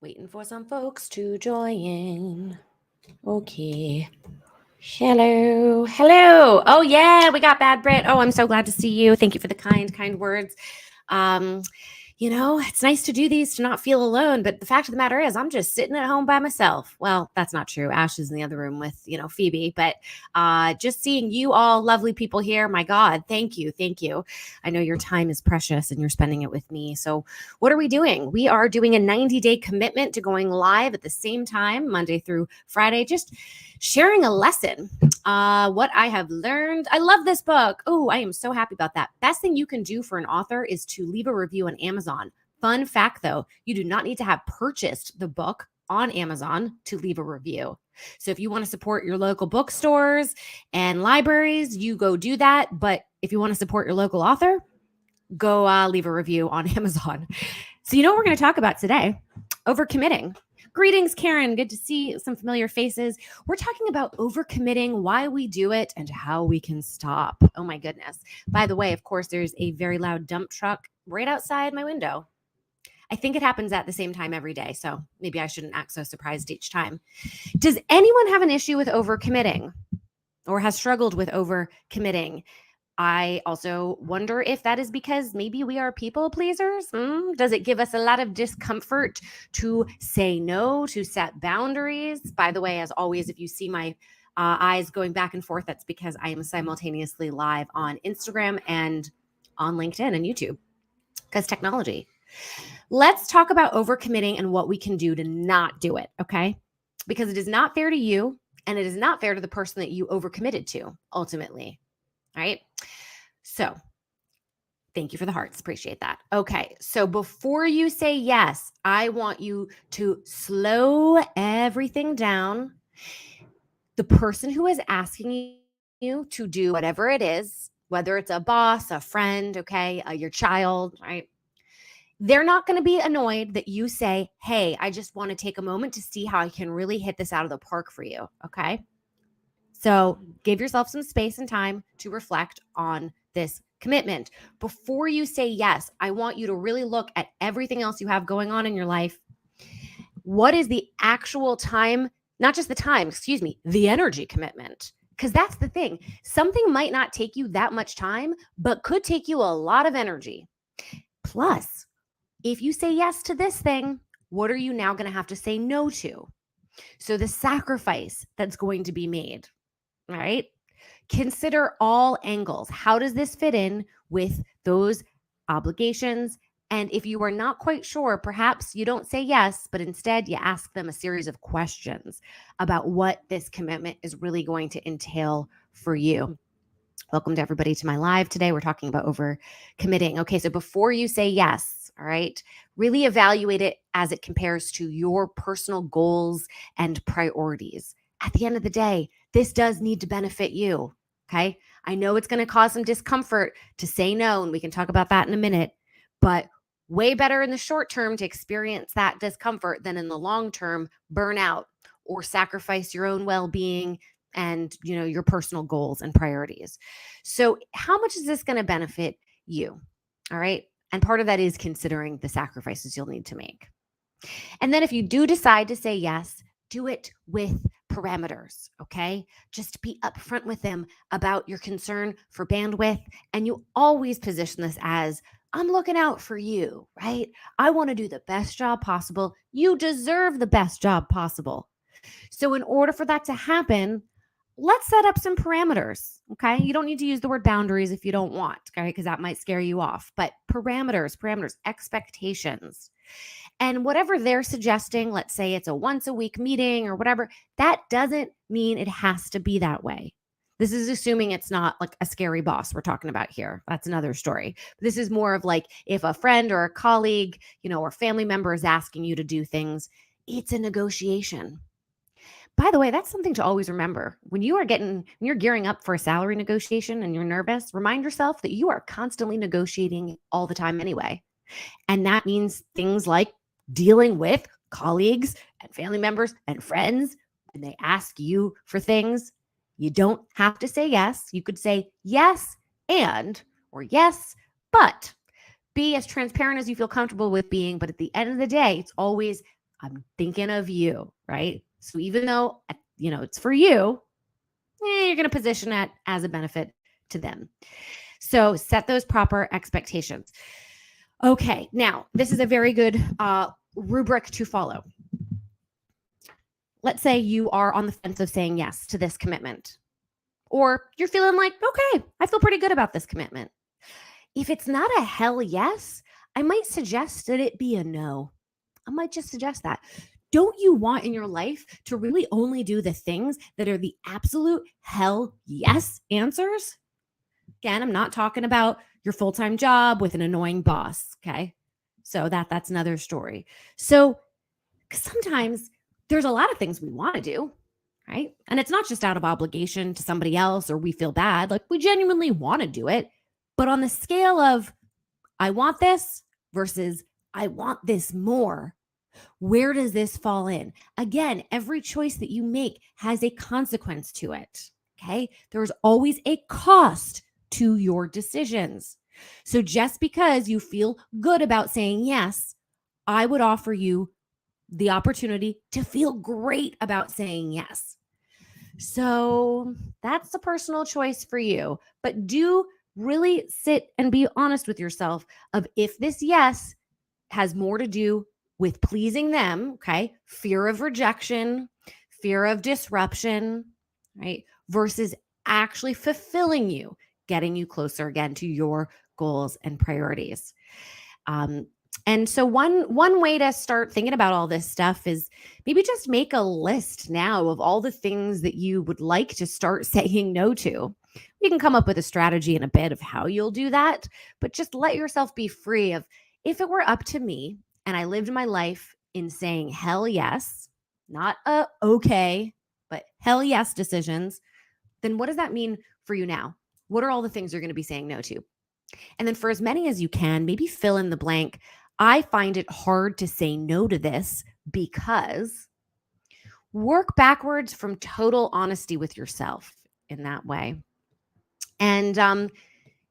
Waiting for some folks to join. Okay. Hello. Hello. Oh, yeah, we got Bad Brit. Oh, I'm so glad to see you. Thank you for the kind words. Um, it's nice to do these to not feel alone, but the fact of the matter is I'm just sitting at home by myself. Well, that's not true. Ash is in the other room with, Phoebe, but just seeing you all lovely people here, my God, thank you. Thank you. I know your time is precious and you're spending it with me. So what are we doing? We are doing a 90-day commitment to going live at the same time, Monday through Friday, just sharing a lesson, what I have learned. I love this book. Oh, I am so happy about that. Best thing you can do for an author is to leave a review on Amazon. Fun fact though, you do not need to have purchased the book on Amazon to leave a review. So if you want to support your local bookstores and libraries, you go do that. But if you want to support your local author, go leave a review on Amazon. So you know what we're going to talk about today? Overcommitting. Greetings, Karen. Good to see some familiar faces. We're talking about overcommitting, why we do it, and how we can stop. Oh my goodness. By the way, of course, there's a very loud dump truck right outside my window. I think it happens at the same time every day, so maybe I shouldn't act so surprised each time. Does anyone have an issue with overcommitting or has struggled with overcommitting? I also wonder if that is because maybe we are people pleasers. Does it give us a lot of discomfort to say no, to set boundaries? By the way, as always, if you see my eyes going back and forth, that's because I am simultaneously live on Instagram and on LinkedIn and YouTube because technology. Let's talk about overcommitting and what we can do to not do it, okay? Because it is not fair to you and it is not fair to the person that you overcommitted to ultimately. All right. So thank you for the hearts. Appreciate that. Okay. So before you say yes, I want you to slow everything down. The person who is asking you to do whatever it is, whether it's a boss, a friend, okay, your child, right? They're not going to be annoyed that you say, hey, I just want to take a moment to see how I can really hit this out of the park for you. Okay. So give yourself some space and time to reflect on this commitment. Before you say yes, I want you to really look at everything else you have going on in your life. What is the actual time, not just the time, the energy commitment? Because that's the thing. Something might not take you that much time, but could take you a lot of energy. Plus, if you say yes to this thing, what are you now going to have to say no to? So the sacrifice that's going to be made. All right. Consider all angles. How does this fit in with those obligations? And if you are not quite sure, perhaps you don't say yes, but instead you ask them a series of questions about what this commitment is really going to entail for you. Welcome to everybody to my live today. We're talking about overcommitting. Okay, so before you say yes, all right, really evaluate it as it compares to your personal goals and priorities. At the end of the day, this does need to benefit you, okay? I know it's going to cause some discomfort to say no, and we can talk about that in a minute, but way better in the short term to experience that discomfort than in the long term burnout or sacrifice your own well-being and your personal goals and priorities. So how much is this going to benefit you? All right. And part of that is considering the sacrifices you'll need to make. And then if you do decide to say yes, do it with parameters, okay? Just be upfront with them about your concern for bandwidth. And you always position this as, I'm looking out for you, right? I want to do the best job possible. You deserve the best job possible. So in order for that to happen, let's set up some parameters, okay? You don't need to use the word boundaries if you don't want, okay? Because that might scare you off. But parameters, expectations. And whatever they're suggesting, let's say it's a once a week meeting or whatever, that doesn't mean it has to be that way. This is assuming it's not like a scary boss we're talking about here. That's another story. This is more of like if a friend or a colleague, or family member is asking you to do things, it's a negotiation. By the way, that's something to always remember. When you're gearing up for a salary negotiation and you're nervous, remind yourself that you are constantly negotiating all the time anyway. And that means things like dealing with colleagues and family members and friends when they ask you for things. You don't have to say yes. You could say yes and, or yes, but. Be as transparent as you feel comfortable with being. But at the end of the day, it's always I'm thinking of you, right? So even though, it's for you, you're going to position it as a benefit to them. So set those proper expectations. Okay, now this is a very good rubric to follow. Let's say you are on the fence of saying yes to this commitment, or you're feeling like, okay, I feel pretty good about this commitment. If it's not a hell yes, I might suggest that it be a no. I might just suggest that. Don't you want in your life to really only do the things that are the absolute hell yes answers? Again, I'm not talking about your full-time job with an annoying boss, okay? So that's another story. So sometimes there's a lot of things we want to do, right? And it's not just out of obligation to somebody else or we feel bad. Like we genuinely want to do it. But on the scale of I want this versus I want this more, where does this fall in? Again, every choice that you make has a consequence to it. Okay. There's always a cost to your decisions. So just because you feel good about saying yes, I would offer you the opportunity to feel great about saying yes. So that's a personal choice for you. But do really sit and be honest with yourself of if this yes has more to do with pleasing them, okay? Fear of rejection, fear of disruption, right? Versus actually fulfilling you, getting you closer again to your goals and priorities. And so one way to start thinking about all this stuff is maybe just make a list now of all the things that you would like to start saying no to. You can come up with a strategy in a bit of how you'll do that, but just let yourself be free of if it were up to me and I lived my life in saying hell yes, not okay, but hell yes decisions, then what does that mean for you now? What are all the things you're going to be saying no to? And then for as many as you can, maybe fill in the blank. I find it hard to say no to this because work backwards from total honesty with yourself in that way. And,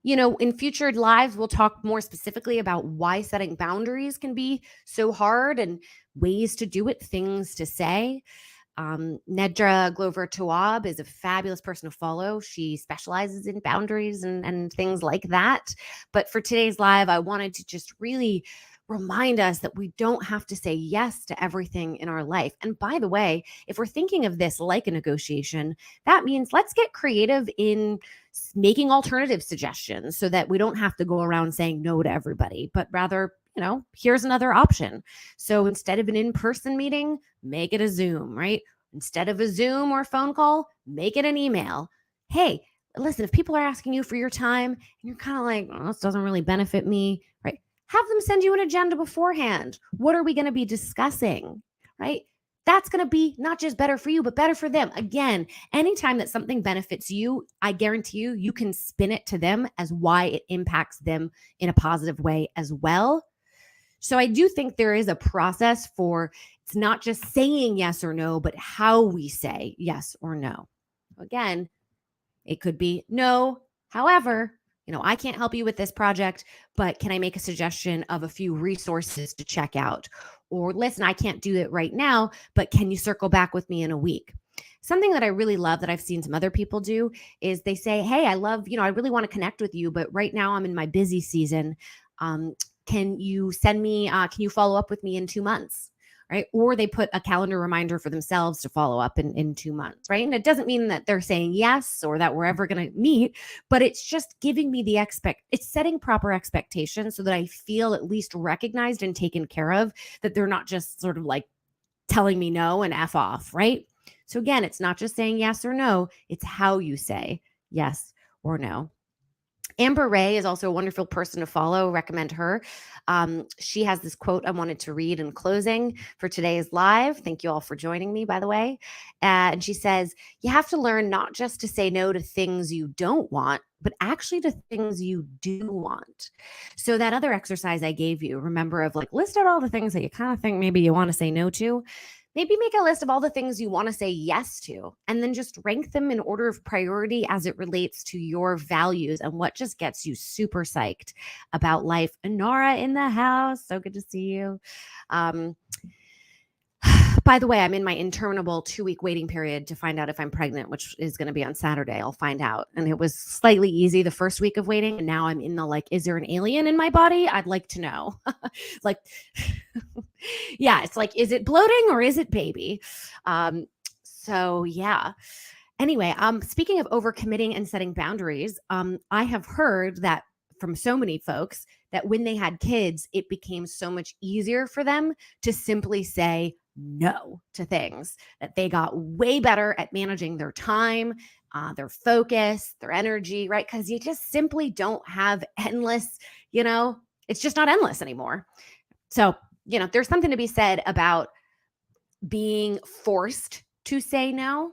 in future lives, we'll talk more specifically about why setting boundaries can be so hard and ways to do it, things to say. Nedra Glover Tawwab is a fabulous person to follow. She specializes in boundaries and things like that. But for today's live, I wanted to just really remind us that we don't have to say yes to everything in our life. And by the way, if we're thinking of this like a negotiation, that means let's get creative in making alternative suggestions so that we don't have to go around saying no to everybody, but rather, here's another option. So instead of an in-person meeting, make it a Zoom, right? Instead of a Zoom or phone call, make it an email. Hey, listen, if people are asking you for your time and you're kind of like, this doesn't really benefit me, right? Have them send you an agenda beforehand. What are we going to be discussing, right? That's going to be not just better for you, but better for them. Again, anytime that something benefits you, I guarantee you can spin it to them as why it impacts them in a positive way as well. So I do think there is a process for it's not just saying yes or no, but how we say yes or no. Again, it could be no. However, I can't help you with this project, but can I make a suggestion of a few resources to check out? Or listen, I can't do it right now, but can you circle back with me in a week? Something that I really love that I've seen some other people do is they say, hey, I really want to connect with you, but right now I'm in my busy season. Can you follow up with me in 2 months? Right? Or they put a calendar reminder for themselves to follow up in 2 months, right? And it doesn't mean that they're saying yes or that we're ever going to meet, but it's just giving me it's setting proper expectations so that I feel at least recognized and taken care of, that they're not just sort of like telling me no and F off, right? So again, it's not just saying yes or no, it's how you say yes or no. Amber Ray is also a wonderful person to follow. Recommend her. She has this quote I wanted to read in closing for today's live. Thank you all for joining me, by the way. And she says, you have to learn not just to say no to things you don't want, but actually to things you do want. So that other exercise I gave you, remember, of like list out all the things that you kind of think maybe you want to say no to. Maybe make a list of all the things you want to say yes to, and then just rank them in order of priority as it relates to your values and what just gets you super psyched about life. And Nora in the house. So good to see you. By the way, I'm in my interminable 2-week waiting period to find out if I'm pregnant, which is going to be on Saturday. I'll find out. And it was slightly easy the first week of waiting. And now I'm in the like, is there an alien in my body? I'd like to know. Like, yeah, it's like, is it bloating or is it baby? So yeah. Anyway, speaking of overcommitting and setting boundaries, I have heard that from so many folks that when they had kids, it became so much easier for them to simply say no to things, that they got way better at managing their time, their focus, their energy, right? Because you just simply don't have endless, it's just not endless anymore. So, there's something to be said about being forced to say no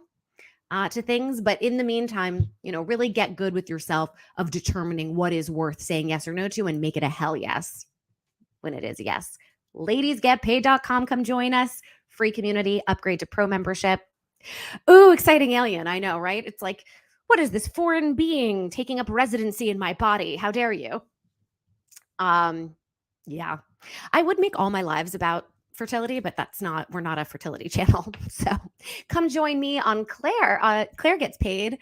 to things. But in the meantime, really get good with yourself of determining what is worth saying yes or no to and make it a hell yes when it is yes. Ladiesgetpaid.com. Come join us. Free community, upgrade to pro membership. Ooh, exciting alien. I know, right? It's like, what is this foreign being taking up residency in my body? How dare you? Yeah. I would make all my lives about fertility, but we're not a fertility channel. So come join me on Claire. Claire Gets Paid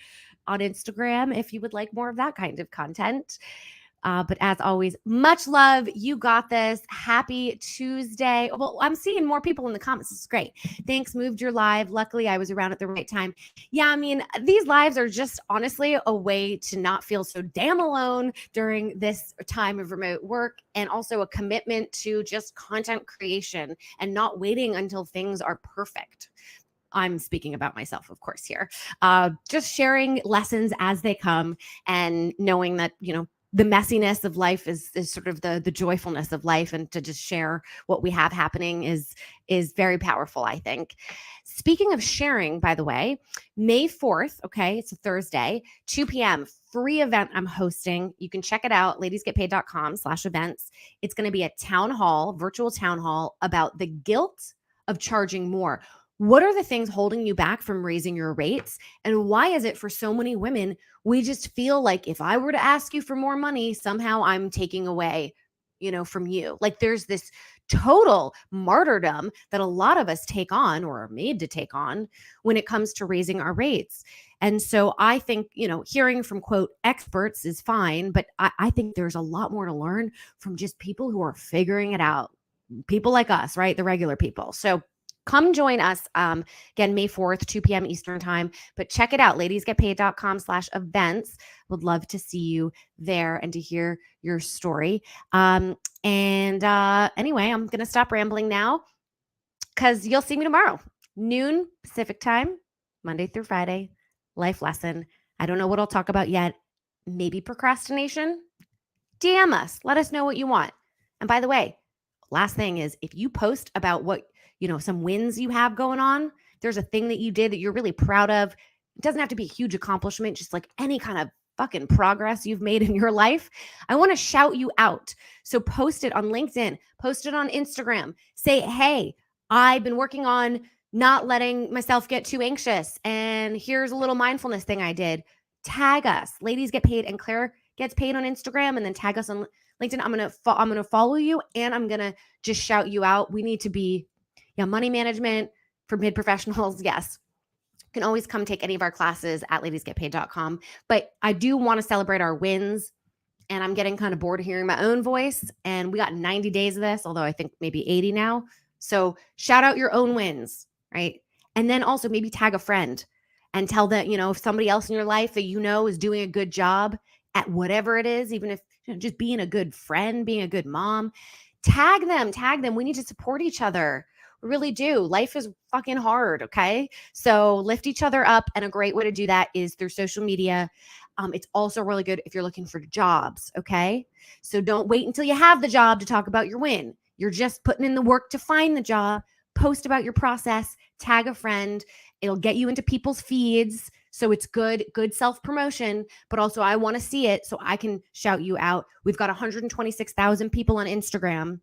on Instagram if you would like more of that kind of content. But as always, much love. You got this. Happy Tuesday. Well, I'm seeing more people in the comments. This is great. Thanks. Moved your live. Luckily, I was around at the right time. Yeah, I mean, these lives are just honestly a way to not feel so damn alone during this time of remote work, and also a commitment to just content creation and not waiting until things are perfect. I'm speaking about myself, of course, here. Just sharing lessons as they come and knowing that, the messiness of life is sort of the joyfulness of life, and to just share what we have happening is very powerful, I think. Speaking of sharing, by the way, May 4th, okay, it's a Thursday, 2 p.m., free event I'm hosting. You can check it out, ladiesgetpaid.com/events. It's going to be a virtual town hall about the guilt of charging more. What are the things holding you back from raising your rates? And why is it for so many women, we just feel like if I were to ask you for more money, somehow I'm taking away, from you. Like there's this total martyrdom that a lot of us take on or are made to take on when it comes to raising our rates. And so I think, hearing from quote experts is fine, but I think there's a lot more to learn from just people who are figuring it out. People like us, right? The regular people. So come join us, again, May 4th, 2 p.m. Eastern time, but check it out, ladiesgetpaid.com/events. Would love to see you there and to hear your story. Anyway, I'm going to stop rambling now because you'll see me tomorrow, noon Pacific time, Monday through Friday, life lesson. I don't know what I'll talk about yet. Maybe procrastination. DM us. Let us know what you want. And by the way, last thing is, if you post about what, some wins you have going on, there's a thing that you did that you're really proud of. It doesn't have to be a huge accomplishment, just like any kind of fucking progress you've made in your life. I want to shout you out. So post it on LinkedIn, post it on Instagram. Say, hey, I've been working on not letting myself get too anxious. And here's a little mindfulness thing I did. Tag us. Ladies Get Paid and Claire Gets Paid on Instagram, and then tag us on LinkedIn. I'm gonna follow you, and I'm gonna just shout you out. We need to be money management for mid-professionals. Yes. You can always come take any of our classes at ladiesgetpaid.com. But I do want to celebrate our wins, and I'm getting kind of bored of hearing my own voice. And we got 90 days of this, although I think maybe 80 now. So shout out your own wins, right? And then also maybe tag a friend and tell them, if somebody else in your life that is doing a good job at whatever it is, even if just being a good friend, being a good mom, tag them. We need to support each other. We really do. Life is fucking hard. Okay. So lift each other up. And a great way to do that is through social media. It's also really good if you're looking for jobs. Okay. So don't wait until you have the job to talk about your win. You're just putting in the work to find the job. Post about your process, tag a friend. It'll get you into people's feeds. So it's good self-promotion, but also I want to see it so I can shout you out. We've got 126,000 people on Instagram,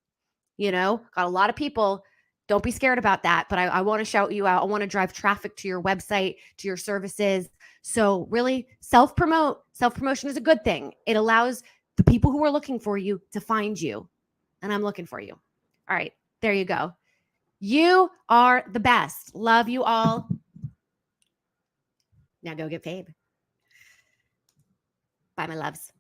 got a lot of people. Don't be scared about that, but I want to shout you out. I want to drive traffic to your website, to your services. So really self-promote. Self-promotion is a good thing. It allows the people who are looking for you to find you. And I'm looking for you. All right, there you go. You are the best. Love you all. Now go get paid. Bye, my loves.